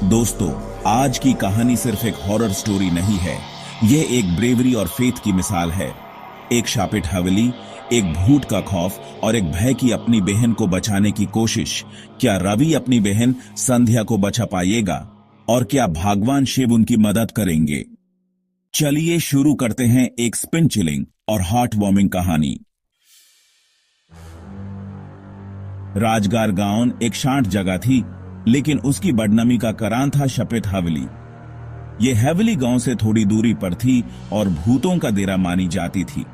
दोस्तों, आज की कहानी सिर्फ एक हॉरर स्टोरी नहीं है, यह एक ब्रेवरी और फेथ की मिसाल है। एक शापित हवेली, एक भूत का खौफ और एक भय की अपनी बहन को बचाने की कोशिश। क्या रवि अपनी बहन संध्या को बचा पाएगा और क्या भगवान शिव उनकी मदद करेंगे? चलिए शुरू करते हैं एक स्पिन चिलिंग और हार्ट वार्मिंग कहानी। राजगार गांव एक शांत जगह थी, लेकिन उसकी बदनामी का करान था शापित हवेली। यह हवेली गांव से थोड़ी दूरी पर थी और भूतों का डेरा मानी जाती थी।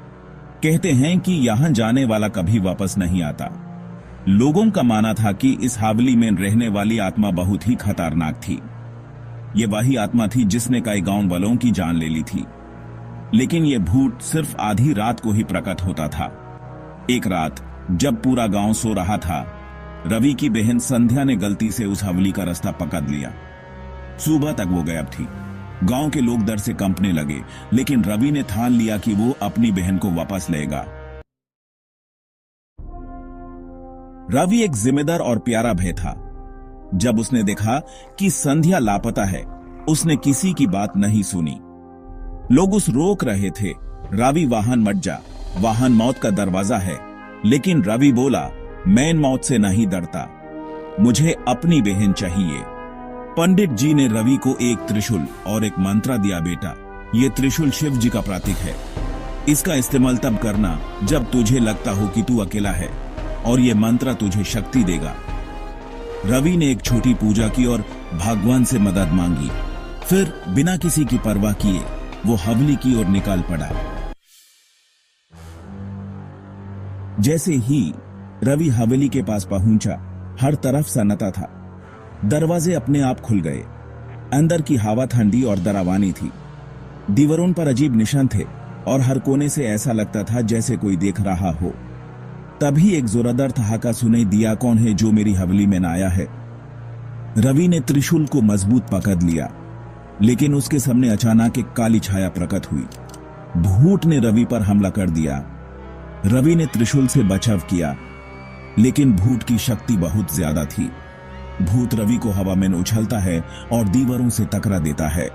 कहते हैं कि यहां जाने वाला कभी वापस नहीं आता। लोगों का मानना था कि इस हवेली में रहने वाली आत्मा बहुत ही खतरनाक थी। ये वही आत्मा थी जिसने कई गांव वालों की जान ले ली थी। लेकिन यह भूत सिर्फ आधी रात को ही प्रकट होता था। एक रात जब पूरा गांव सो रहा था, रवि की बहन संध्या ने गलती से उस हवेली का रास्ता पकड़ लिया। सुबह तक वो गायब थी। गांव के लोग डर से कंपने लगे, लेकिन रवि ने ठान लिया कि वो अपनी बहन को वापस लेगा। रवि एक जिम्मेदार और प्यारा भाई था। जब उसने देखा कि संध्या लापता है, उसने किसी की बात नहीं सुनी। लोग उस रोक रहे थे, रवि वाहन मत जा, वाहन मौत का दरवाजा है। लेकिन रवि बोला, मैं मौत से नहीं डरता, मुझे अपनी बहन चाहिए। पंडित जी ने रवि को एक त्रिशूल और एक मंत्र दिया। बेटा, ये त्रिशूल शिव जी का प्रतीक है। इसका इस्तेमाल तब करना जब तुझे लगता हो कि तू अकेला है, और ये मंत्र तुझे शक्ति देगा। रवि ने एक छोटी पूजा की और भगवान से मदद मांगी। फिर बिना किसी की परवाह किए वो हवेली की ओर निकाल पड़ा। जैसे ही रवि हवेली के पास पहुंचा, हर तरफ सन्नाटा था। दरवाजे अपने आप खुल गए। अंदर की हवा ठंडी और डरावनी थी। दीवारों पर अजीब निशान थे और हर कोने से ऐसा लगता था जैसे कोई देख रहा हो। तभी एक जोरदार ठहाका सुनाई दिया, कौन है जो मेरी हवेली में आया है? रवि ने त्रिशूल को मजबूत पकड़ लिया, लेकिन उसके सामने अचानक एक काली छाया प्रकट हुई। भूत ने रवि पर हमला कर दिया। रवि ने त्रिशूल से बचाव किया, लेकिन भूत की शक्ति बहुत ज्यादा थी। भूत रवि को हवा में उछलता है और दीवारों से टकरा देता है।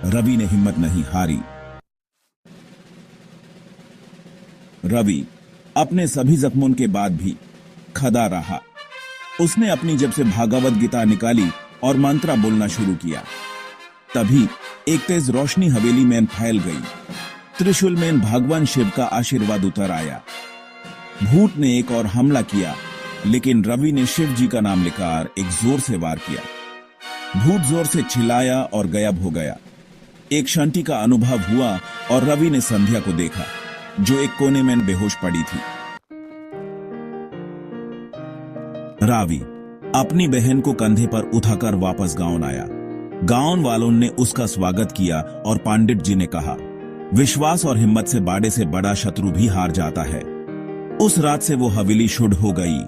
रवि ने हिम्मत नहीं हारी। रवि अपने सभी जख्मों के बाद भी खड़ा रहा। उसने अपनी जेब से भागवत गीता निकाली और मंत्र बोलना शुरू किया। तभी एक तेज रोशनी हवेली में फैल गई। त्रिशूल में भगवान शिव का आशीर्वाद उतर आया। भूत ने एक और हमला किया, लेकिन रवि ने शिव जी का नाम लेकर एक जोर से वार किया। भूत जोर से चिल्लाया और गायब हो गया। एक शांति का अनुभव हुआ और रवि ने संध्या को देखा, जो एक कोने में बेहोश पड़ी थी। रवि अपनी बहन को कंधे पर उठाकर वापस गांव आया। गांव वालों ने उसका स्वागत किया और पंडित जी ने कहा, विश्वास और हिम्मत से बड़ा शत्रु भी हार जाता है। उस रात से वो हवेली शुद्ध हो गई।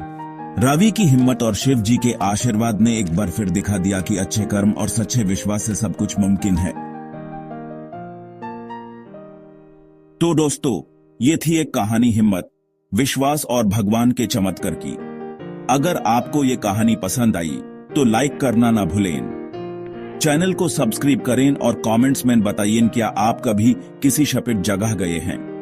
रवि की हिम्मत और शिव जी के आशीर्वाद ने एक बार फिर दिखा दिया कि अच्छे कर्म और सच्चे विश्वास से सब कुछ मुमकिन है। तो दोस्तों, ये थी एक कहानी हिम्मत, विश्वास और भगवान के चमत्कार की। अगर आपको ये कहानी पसंद आई तो लाइक करना ना भूलें। चैनल को सब्सक्राइब करें और कमेंट्स में बताइए क्या आप कभी किसी शापित जगह गए हैं।